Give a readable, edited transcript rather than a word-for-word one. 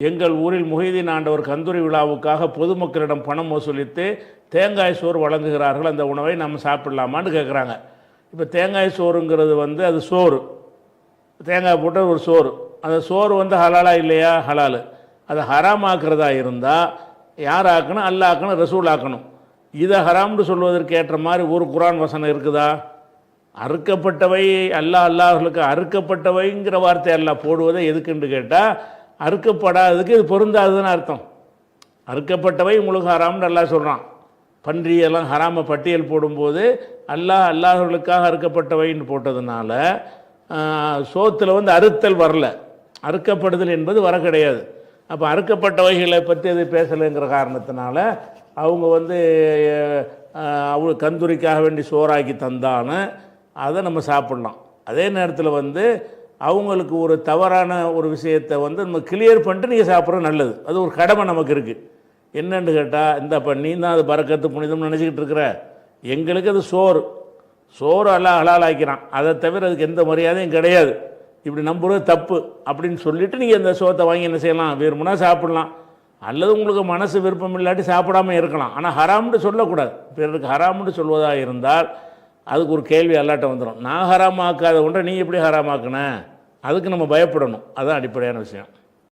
எங்கள் ஊரில் முஹிதீன் ஆண்டவர் கந்தூரி விழாவுக்காக பொதுமக்களிடம் பணம் வசூலித்து தேங்காய் சோறு வழங்குகிறார்கள், அந்த உணவை நம்ம சாப்பிடலாமான்னு கேட்குறாங்க. இப்போ தேங்காய் சோறுங்கிறது அது சோறு, தேங்காய் போட்ட ஒரு சோறு. அந்த சோறு ஹலாலா இல்லையா? ஹலாலு. அதை ஹராம் ஆக்கிறதா இருந்தால் யார் ஆக்கணும்? அல்லாஹ் ஆக்கணும், ரசூல் ஆக்கணும். இதை ஹராம்னு சொல்வதற்கு ஏற்ற மாதிரி ஒரு குரான் வசனம் இருக்குதா? அறுக்கப்பட்டவை அல்லாஹ்களுக்கு அறுக்கப்பட்டவைங்கிற வார்த்தை அல்லாஹ் போடுவதை எதுக்குன்னு கேட்டால், அறுக்கப்படாததுக்கு இது பொருந்தாதுன்னு அர்த்தம். அறுக்கப்பட்டவை உங்களுக்கு ஹராம்னு அல்லாஹ் சொல்கிறான். பன்றியெல்லாம் ஹராம பட்டியல் போடும்போது அல்லாஹ்களுக்காக அறுக்கப்பட்டவைன்னு போட்டதுனால சோத்தில் அறுத்தல் வரல, அறுக்கப்படுதல் என்பது வர கிடையாது. அப்போ அறுக்கப்பட்டவைகளை பற்றி அது பேசலைங்கிற காரணத்தினால அவங்க அவங்க கந்தூரிக்காக வேண்டி சோறாக்கி தந்தான்னு அதை நம்ம சாப்பிட்லாம். அதே நேரத்தில் அவங்களுக்கு ஒரு தவறான ஒரு விஷயத்தை நம்ம கிளியர் பண்ணிட்டு நீங்கள் சாப்பிட்றது நல்லது. அது ஒரு கடமை நமக்கு இருக்குது. என்னன்னு கேட்டால், இந்தப்போ நீ தான் அது பரக்கத்து புனிதம்னு நினச்சிக்கிட்டு இருக்கிற, எங்களுக்கு அது சோறு அல்லாஹ் ஹலால் ஆக்கிறான், அதை தவிர அதுக்கு எந்த மரியாதையும் கிடையாது, இப்படி நம்புறது தப்பு அப்படின்னு சொல்லிவிட்டு நீங்கள் இந்த சோத்தை வாங்கி என்ன செய்யலாம்? விரும்பினா சாப்பிட்லாம், அல்லது உங்களுக்கு மனசு விருப்பம் இல்லாட்டி சாப்பிடாமல் இருக்கலாம். ஆனால் ஹராம்னு சொல்லக்கூடாது. பிறருக்கு ஹராம்னு சொல்வதாக இருந்தால் அதுக்கு ஒரு கேள்வி அல்லாட்ட வந்துடும். நான் ஹராமாக்காத ஒன்றை நீ எப்படி ஹராமாக்குன? அதுக்கு நம்ம பயப்படணும். அதுதான் அடிப்படையான விஷயம்.